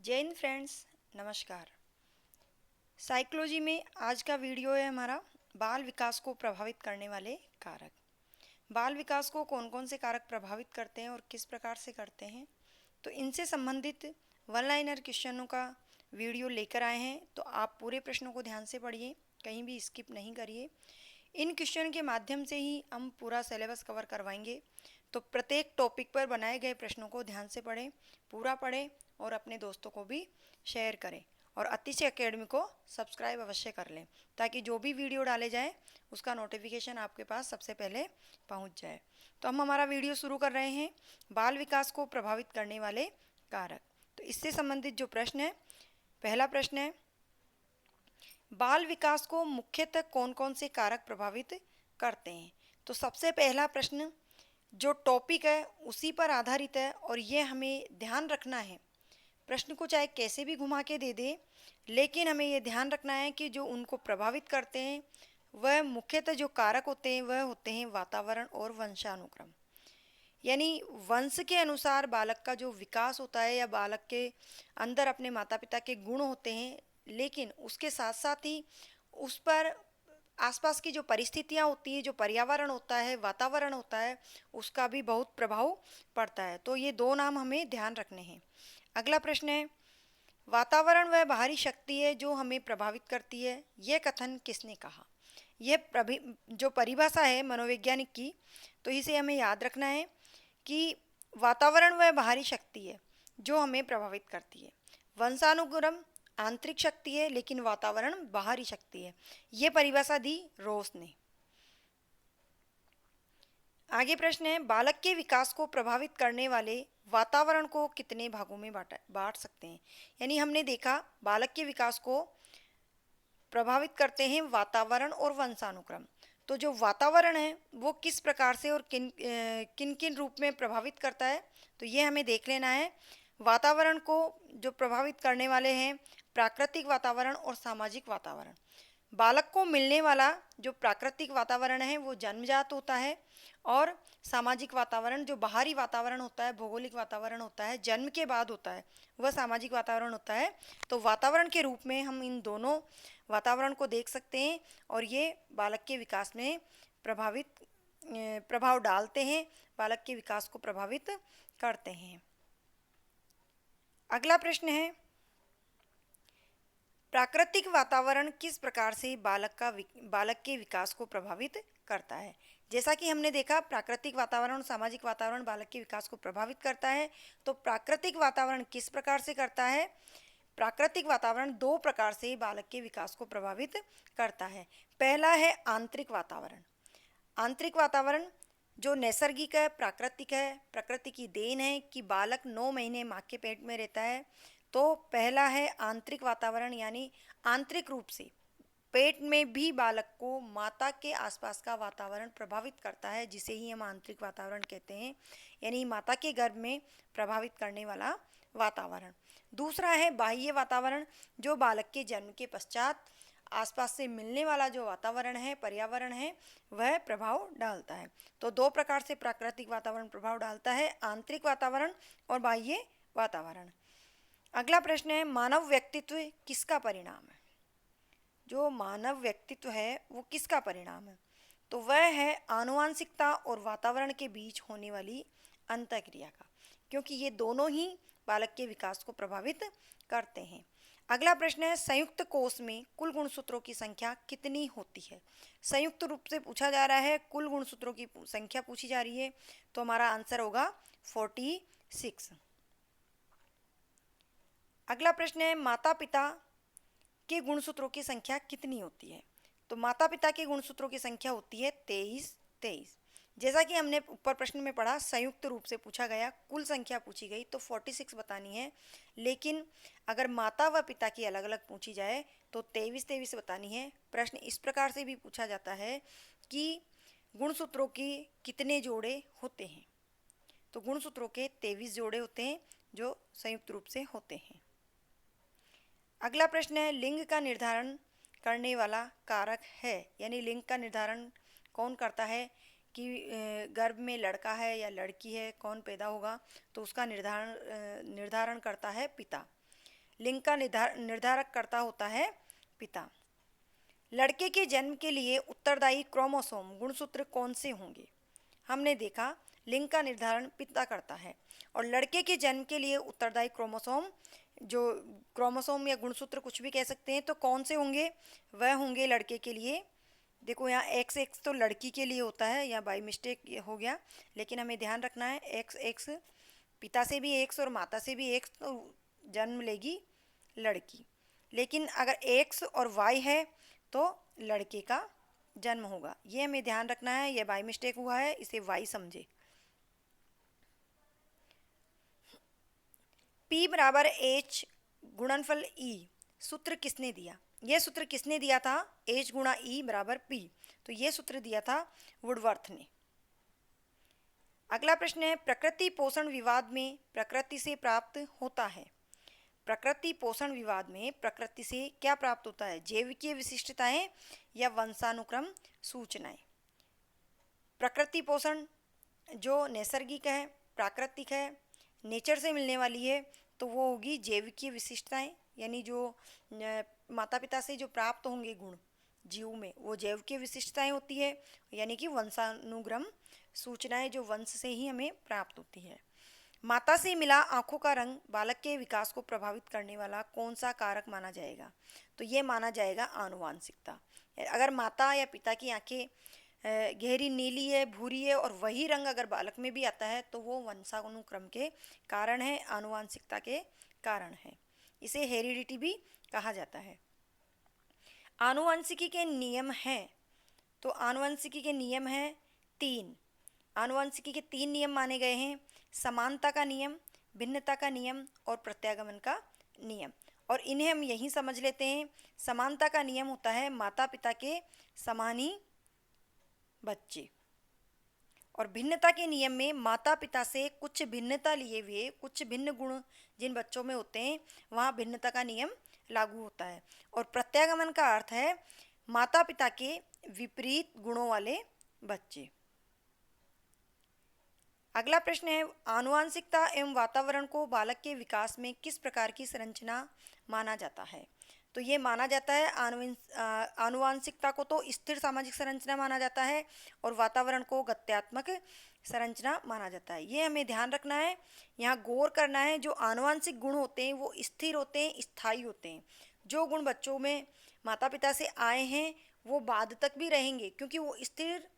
जय हिंद फ्रेंड्स, नमस्कार। साइकोलॉजी में आज का वीडियो है हमारा बाल विकास को प्रभावित करने वाले कारक। बाल विकास को कौन कौन से कारक प्रभावित करते हैं और किस प्रकार से करते हैं, तो इनसे संबंधित वन लाइनर क्वेश्चनों का वीडियो लेकर आए हैं। तो आप पूरे प्रश्नों को ध्यान से पढ़िए, कहीं भी स्किप नहीं करिए। इन क्वेश्चन के माध्यम से ही हम पूरा सिलेबस कवर करवाएंगे। तो प्रत्येक टॉपिक पर बनाए गए प्रश्नों को ध्यान से पढ़ें, पूरा पढ़ें और अपने दोस्तों को भी शेयर करें। और अतिशय एकेडमी को सब्सक्राइब अवश्य कर लें ताकि जो भी वीडियो डाले जाए उसका नोटिफिकेशन आपके पास सबसे पहले पहुंच जाए। तो हम हमारा वीडियो शुरू कर रहे हैं, बाल विकास को प्रभावित करने वाले कारक। तो इससे संबंधित जो प्रश्न है, पहला प्रश्न है, बाल विकास को मुख्यतः कौन कौन से कारक प्रभावित करते हैं। तो सबसे पहला प्रश्न जो टॉपिक है उसी पर आधारित है और ये हमें ध्यान रखना है। प्रश्न को चाहे कैसे भी घुमा के दे दे, लेकिन हमें ये ध्यान रखना है कि जो उनको प्रभावित करते हैं वह मुख्यतः जो कारक होते हैं वह होते हैं वातावरण और वंशानुक्रम। यानी वंश के अनुसार बालक का जो विकास होता है या बालक के अंदर अपने माता पिता के गुण होते हैं, लेकिन उसके साथ साथ ही उस पर आसपास की जो परिस्थितियाँ होती हैं, जो पर्यावरण होता है, वातावरण होता है, उसका भी बहुत प्रभाव पड़ता है। तो ये दो नाम हमें ध्यान रखने हैं। अगला प्रश्न है, वातावरण वह बाहरी शक्ति है जो हमें प्रभावित करती है, यह कथन किसने कहा। यह जो परिभाषा है मनोवैज्ञानिक की, तो इसे हमें याद रखना है कि वातावरण वह बाहरी शक्ति है जो हमें प्रभावित करती है। वंशानुक्रम आंतरिक शक्ति है लेकिन वातावरण बाहरी शक्ति है। ये परिभाषा दी रोस ने। आगे प्रश्न है, बालक के विकास को प्रभावित करने वाले वातावरण को कितने भागों में बांट सकते हैं। यानी हमने देखा बालक के विकास को प्रभावित करते हैं वातावरण और वंशानुक्रम। तो जो वातावरण है वो किस प्रकार से और किन किन रूप में प्रभावित करता है, तो ये हमें देख लेना है। वातावरण को जो प्रभावित करने वाले हैं प्राकृतिक वातावरण और सामाजिक वातावरण। बालक को मिलने वाला जो प्राकृतिक वातावरण है वो जन्मजात होता है, और सामाजिक वातावरण जो बाहरी वातावरण होता है, भौगोलिक वातावरण होता है, जन्म के बाद होता है, वह सामाजिक वातावरण होता है। तो वातावरण के रूप में हम इन दोनों वातावरण को देख सकते हैं और ये बालक के विकास में प्रभाव डालते हैं, बालक के विकास को प्रभावित करते हैं। अगला प्रश्न है, प्राकृतिक वातावरण किस प्रकार से बालक के विकास को प्रभावित करता है। जैसा कि हमने देखा प्राकृतिक वातावरण और सामाजिक वातावरण बालक के विकास को प्रभावित करता है। तो प्राकृतिक वातावरण किस प्रकार से करता है। प्राकृतिक वातावरण दो प्रकार से बालक के विकास को प्रभावित करता है। पहला है आंतरिक वातावरण। आंतरिक वातावरण जो नैसर्गिक है, प्राकृतिक है, प्रकृति की देन है कि बालक 9 महीने माँ के पेट में रहता है। तो पहला है आंतरिक वातावरण, यानी आंतरिक रूप से पेट में भी बालक को माता के आसपास का वातावरण प्रभावित करता है, जिसे ही हम आंतरिक वातावरण कहते हैं, यानी माता के गर्भ में प्रभावित करने वाला वातावरण। दूसरा है बाह्य वातावरण, जो बालक के जन्म के पश्चात आसपास से मिलने वाला जो वातावरण है, पर्यावरण है, वह प्रभाव डालता है। तो दो प्रकार से प्राकृतिक वातावरण प्रभाव डालता है, आंतरिक वातावरण और बाह्य वातावरण। अगला प्रश्न है, मानव व्यक्तित्व किसका परिणाम है। जो मानव व्यक्तित्व है वो किसका परिणाम है, तो वह है आनुवांशिकता और वातावरण के बीच होने वाली अंतःक्रिया का, क्योंकि ये दोनों ही बालक के विकास को प्रभावित करते हैं। अगला प्रश्न है, संयुक्त कोष में कुल गुणसूत्रों की संख्या कितनी होती है। संयुक्त रूप से पूछा जा रहा है, कुल गुणसूत्रों की संख्या पूछी जा रही है, तो हमारा आंसर होगा 46। अगला प्रश्न है, माता पिता के गुणसूत्रों की संख्या कितनी होती है। तो माता पिता के गुणसूत्रों की संख्या होती है 23। जैसा कि हमने ऊपर प्रश्न में पढ़ा, संयुक्त रूप से पूछा गया, कुल संख्या पूछी गई तो 46 बतानी है। लेकिन अगर माता व पिता की अलग अलग पूछी जाए तो 23 बतानी है। प्रश्न इस प्रकार से भी पूछा जाता है कि गुणसूत्रों के कितने जोड़े होते हैं, तो गुणसूत्रों के 23 जोड़े होते हैं जो संयुक्त रूप से होते हैं। अगला प्रश्न है, लिंग का निर्धारण करने वाला कारक है, यानी लिंग का निर्धारण कौन करता है कि गर्भ में लड़का है या लड़की है, कौन पैदा होगा, तो उसका निर्धारण करता है पिता। लिंग का निर्धारक करता होता है पिता। लड़के के जन्म के लिए उत्तरदायी क्रोमोसोम गुणसूत्र कौन से होंगे? हमने देखा लिंग का निर्धारण पिता करता है और लड़के के जन्म के लिए उत्तरदायी क्रोमोसोम, जो क्रोमोसोम या गुणसूत्र कुछ भी कह सकते हैं, तो कौन से होंगे? वह होंगे लड़के के लिए, देखो यहाँ एक्स एक्स तो लड़की के लिए होता है, या बाई मिस्टेक हो गया, लेकिन हमें ध्यान रखना है एक्स एक्स, पिता से भी एक्स और माता से भी एक्स, तो जन्म लेगी लड़की। लेकिन अगर एक्स और वाई है तो लड़के का जन्म होगा, ये हमें ध्यान रखना है। ये बाई मिस्टेक हुआ है, इसे वाई समझे। P बराबर H गुणनफल E सूत्र किसने दिया? यह सूत्र किसने दिया था? H गुणा E बराबर P, तो यह सूत्र दिया था वुडवर्थ ने। अगला प्रश्न है, प्रकृति पोषण विवाद में प्रकृति से प्राप्त होता है। प्रकृति पोषण विवाद में प्रकृति से क्या प्राप्त होता है? जैविकीय विशिष्टताएं या वंशानुक्रम सूचनाएं? प्रकृति पोषण जो नैसर्गिक है, प्राकृतिक है, नेचर से मिलने वाली है, तो वो होगी जैविकीय विशिष्टताएं, यानी जो माता पिता से जो प्राप्त होंगे गुण जीव में, वो जैविकीय विशिष्टताएं होती है, यानी कि वंशानुक्रम सूचनाएं जो वंश से ही हमें प्राप्त होती है। माता से मिला आंखों का रंग बालक के विकास को प्रभावित करने वाला कौन सा कारक माना जाएगा? तो ये माना जाएगा आनुवांशिकता। अगर माता या पिता की आंखें गहरी नीली है, भूरी है, और वही रंग अगर बालक में भी आता है, तो वो वंशानुक्रम के कारण है, आनुवांशिकता के कारण है। इसे हेरिडिटी भी कहा जाता है। आनुवंशिकी के नियम हैं, तो आनुवंशिकी के नियम हैं 3। आनुवंशिकी के 3 नियम माने गए हैं: समानता का नियम, भिन्नता का नियम और प्रत्यागमन का नियम। और इन्हें हम यही समझ लेते हैं। समानता का नियम होता है माता पिता के समान ही बच्चे, और भिन्नता के नियम में माता पिता से कुछ भिन्नता लिए हुए कुछ भिन्न गुण जिन बच्चों में होते हैं, वहाँ भिन्नता का नियम लागू होता है। और प्रत्यागमन का अर्थ है माता पिता के विपरीत गुणों वाले बच्चे। अगला प्रश्न है, आनुवांशिकता एवं वातावरण को बालक के विकास में किस प्रकार की संरचना माना जाता है? तो ये माना जाता है आनुवांशिकता को तो स्थिर सामाजिक संरचना माना जाता है, और वातावरण को गत्यात्मक संरचना माना जाता है। ये हमें ध्यान रखना है, यहाँ गौर करना है। जो आनुवांशिक गुण होते हैं वो स्थिर होते हैं, स्थायी होते हैं। जो गुण बच्चों में माता पिता से आए हैं वो बाद तक भी रहेंगे, क्योंकि वो स्थिर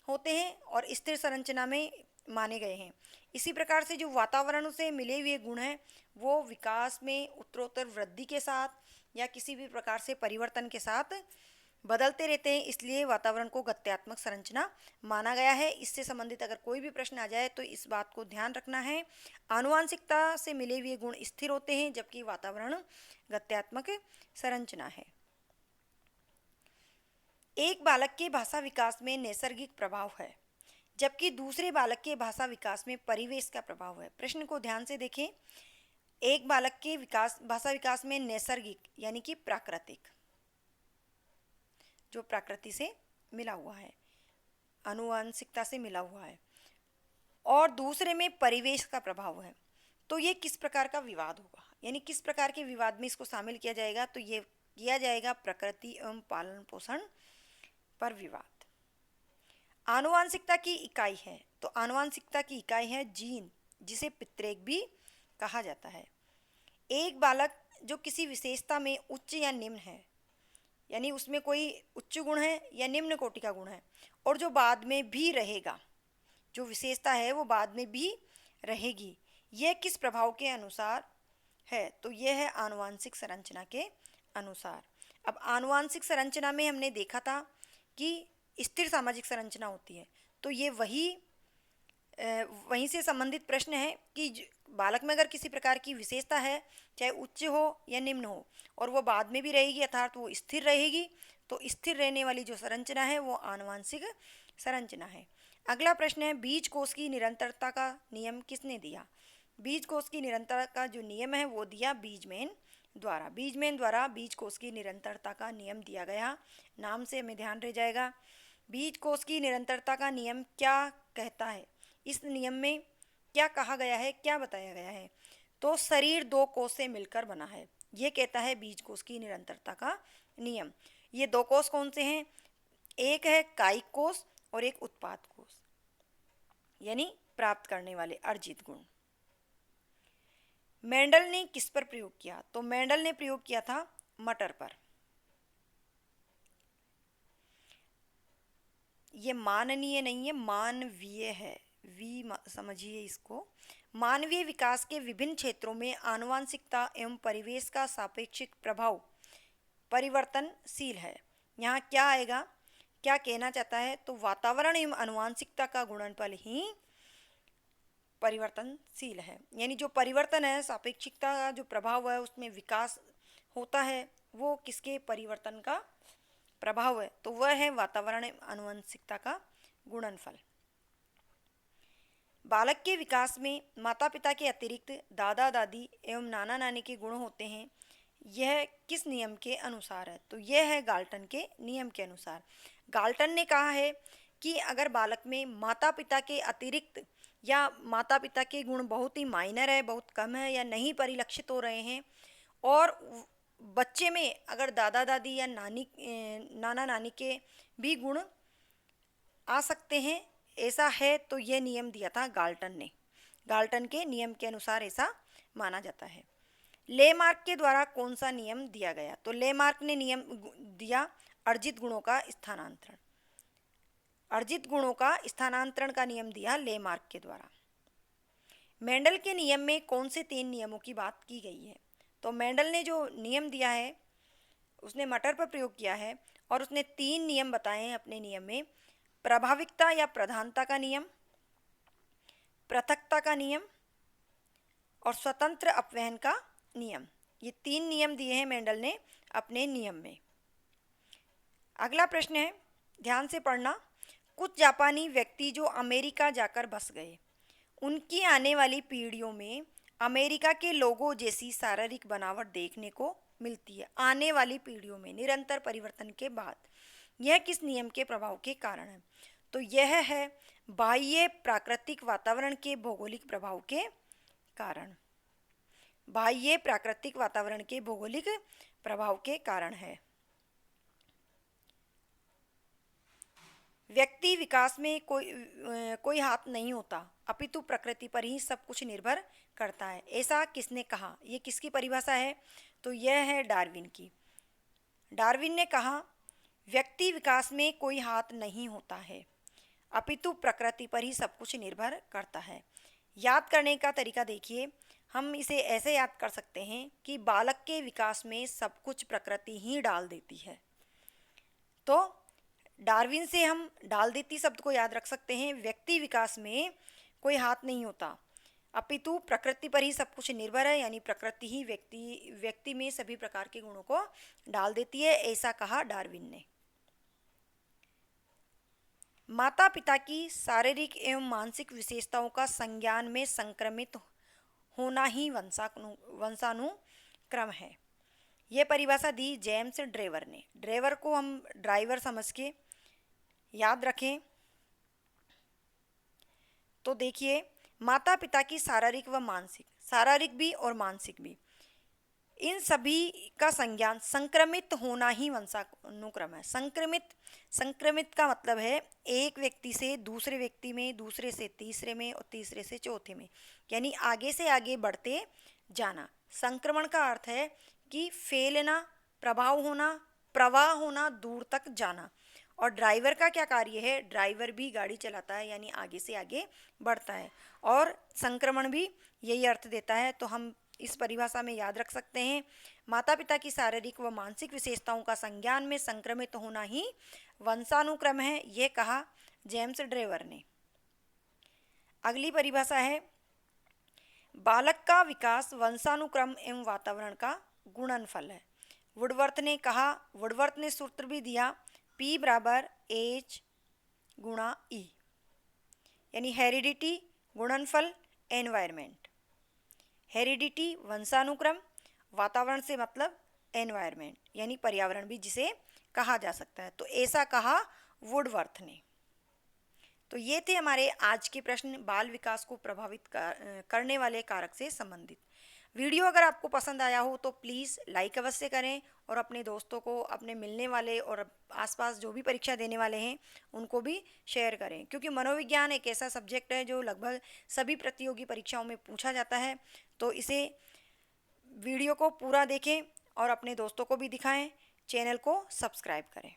होते हैं और स्थिर संरचना में माने गए हैं। इसी प्रकार से जो वातावरण से मिले हुए गुण हैं वो विकास में उत्तरोत्तर वृद्धि के साथ या किसी भी प्रकार से परिवर्तन के साथ बदलते रहते हैं, इसलिए वातावरण को गत्यात्मक संरचना माना गया है। इससे संबंधित अगर कोई भी प्रश्न आ जाए तो इस बात को ध्यान रखना है। आनुवांशिकता से मिले हुए गुण स्थिर होते हैं, जबकि वातावरण गत्यात्मक संरचना है। एक बालक के भाषा विकास में नैसर्गिक प्रभाव है, जबकि दूसरे बालक के भाषा विकास में परिवेश का प्रभाव है। प्रश्न को ध्यान से देखें। एक बालक के भाषा विकास में नैसर्गिक यानी कि प्राकृतिक, जो प्रकृति से मिला हुआ है, आनुवांशिकता से मिला हुआ है, और दूसरे में परिवेश का प्रभाव है। तो ये किस प्रकार का विवाद होगा, यानी किस प्रकार के विवाद में इसको शामिल किया जाएगा? तो ये किया जाएगा प्रकृति एवं पालन पोषण पर विवाद। आनुवांशिकता की इकाई है, तो आनुवांशिकता की इकाई है जीन, जिसे पितृक भी कहा जाता है। एक बालक जो किसी विशेषता में उच्च या निम्न है, यानी उसमें कोई उच्च गुण है या निम्न कोटि का गुण है, और जो बाद में भी रहेगा, जो विशेषता है वो बाद में भी रहेगी, यह किस प्रभाव के अनुसार है? तो यह है आनुवांशिक संरचना के अनुसार। अब आनुवांशिक संरचना में हमने देखा था कि स्थिर सामाजिक संरचना होती है, तो ये वहीं से संबंधित प्रश्न है कि बालक में अगर किसी प्रकार की विशेषता है, चाहे उच्च हो या निम्न हो, और वो बाद में भी रहेगी, अर्थात वो स्थिर रहेगी, तो स्थिर रहने वाली जो संरचना है वो आनुवांशिक संरचना है। अगला प्रश्न है, बीज कोष की निरंतरता का नियम किसने दिया? बीज कोष की निरंतरता का जो नियम है वो दिया बीजमैन द्वारा। बीजमैन द्वारा बीज कोष की निरंतरता का नियम दिया गया। नाम से हमें ध्यान रह जाएगा। बीज कोष की निरंतरता का नियम क्या कहता है? इस नियम में क्या कहा गया है, क्या बताया गया है? तो शरीर 2 कोष से मिलकर बना है, ये कहता है बीज कोश की निरंतरता का नियम। ये दो कोश कौन से हैं? एक है कायिक कोश और एक उत्पाद कोश, यानी प्राप्त करने वाले अर्जित गुण। मेंडल ने किस पर प्रयोग किया? तो मेंडल ने प्रयोग किया था मटर पर। ये माननीय नहीं है, मानवीय है, समझिए इसको। मानवीय विकास के विभिन्न क्षेत्रों में आनुवांशिकता एवं परिवेश का सापेक्षिक प्रभाव परिवर्तनशील है। यहाँ क्या आएगा, क्या कहना चाहता है? तो वातावरण एवं आनुवांशिकता का गुणनफल ही परिवर्तनशील है, यानी जो परिवर्तन है, सापेक्षिकता का जो प्रभाव है, उसमें विकास होता है, वो किसके परिवर्तन का प्रभाव है? तो वह है वातावरण एवं आनुवंशिकता का गुणनफल। बालक के विकास में माता पिता के अतिरिक्त दादा दादी एवं नाना नानी के गुण होते हैं। यह किस नियम के अनुसार है? तो यह है गाल्टन के नियम के अनुसार। गाल्टन ने कहा है कि अगर बालक में माता पिता के अतिरिक्त या माता पिता के गुण बहुत ही माइनर है, बहुत कम है या नहीं परिलक्षित हो रहे हैं, और बच्चे में अगर दादा दादी या नाना नानी के भी गुण आ सकते हैं, ऐसा है, तो ये नियम दिया था गाल्टन ने। गाल्टन के नियम के अनुसार ऐसा माना जाता है। लेमार्क के द्वारा कौन सा नियम दिया गया? तो लेमार्क ने नियम दिया अर्जित गुणों का स्थानांतरण। अर्जित गुणों का स्थानांतरण का नियम दिया लेमार्क के द्वारा। मेंडल के नियम में कौन से 3 नियमों की बात की गई है? तो मेंडल ने जो नियम दिया है, उसने मटर पर प्रयोग किया है और उसने 3 नियम बताए हैं अपने नियम में। प्रभाविकता या प्रधानता का नियम, पृथकता का नियम और स्वतंत्र अपवहन का नियम। ये 3 नियम दिए हैं मेंडल ने अपने नियम में। अगला प्रश्न है, ध्यान से पढ़ना। कुछ जापानी व्यक्ति जो अमेरिका जाकर बस गए, उनकी आने वाली पीढ़ियों में अमेरिका के लोगों जैसी शारीरिक बनावट देखने को मिलती है। आने वाली पीढ़ियों में निरंतर परिवर्तन के बाद, यह किस नियम के प्रभाव के कारण है? तो यह है बाह्य प्राकृतिक वातावरण के भौगोलिक प्रभाव के कारण। बाह्य प्राकृतिक वातावरण के भौगोलिक प्रभाव के कारण है। व्यक्ति विकास में कोई हाथ नहीं होता, अपितु प्रकृति पर ही सब कुछ निर्भर करता है। ऐसा किसने कहा? ये किसकी परिभाषा है? तो यह है डार्विन की। डार्विन ने कहा व्यक्ति विकास में कोई हाथ नहीं होता है, अपितु प्रकृति पर ही सब कुछ निर्भर करता है। याद करने का तरीका देखिए, हम इसे ऐसे याद कर सकते हैं कि बालक के विकास में सब कुछ प्रकृति ही डाल देती है। तो डार्विन से हम डाल देती शब्द को याद रख सकते हैं। व्यक्ति विकास में कोई हाथ नहीं होता, अपितु प्रकृति पर ही सब कुछ निर्भर है, यानी प्रकृति ही व्यक्ति में सभी प्रकार के गुणों को डाल देती है, ऐसा कहा डार्विन ने। माता पिता की शारीरिक एवं मानसिक विशेषताओं का संज्ञान में संक्रमित होना ही वंशानुक्रम है। यह परिभाषा दी जेम्स ड्रेवर ने। ड्रेवर को हम ड्राइवर समझ के याद रखें। तो देखिए, माता पिता की शारीरिक व मानसिक, शारीरिक भी और मानसिक भी, इन सभी का संज्ञान संक्रमित होना ही वंशानुक्रम है। संक्रमित का मतलब है एक व्यक्ति से दूसरे व्यक्ति में, दूसरे से तीसरे में और तीसरे से चौथे में, यानी आगे से आगे बढ़ते जाना। संक्रमण का अर्थ है कि फैलना, प्रभाव होना, प्रवाह होना, दूर तक जाना। और ड्राइवर का क्या कार्य है? ड्राइवर भी गाड़ी चलाता है, यानी आगे से आगे बढ़ता है, और संक्रमण भी यही अर्थ देता है। तो हम इस परिभाषा में याद रख सकते हैं, माता पिता की शारीरिक व मानसिक विशेषताओं का संज्ञान में संक्रमित होना ही वंशानुक्रम है, यह कहा जेम्स ड्रेवर ने। अगली परिभाषा है, बालक का विकास वंशानुक्रम एवं वातावरण का गुणनफल है। वुडवर्थ ने कहा, वुडवर्थ ने सूत्र भी दिया, P बराबर H गुणा E, यानी हेरिडिटी गुणनफल एनवायरमेंट। हेरिडिटी वंशानुक्रम, वातावरण से मतलब एनवायरमेंट, यानी पर्यावरण भी जिसे कहा जा सकता है। तो ऐसा कहा वुडवर्थ ने। तो ये थे हमारे आज के प्रश्न बाल विकास को प्रभावित करने वाले कारक से संबंधित। वीडियो अगर आपको पसंद आया हो तो प्लीज़ लाइक अवश्य करें और अपने दोस्तों को, अपने मिलने वाले और आसपास जो भी परीक्षा देने वाले हैं उनको भी शेयर करें, क्योंकि मनोविज्ञान एक ऐसा सब्जेक्ट है जो लगभग सभी प्रतियोगी परीक्षाओं में पूछा जाता है। तो इसे, वीडियो को पूरा देखें और अपने दोस्तों को भी दिखाएं। चैनल को सब्सक्राइब करें।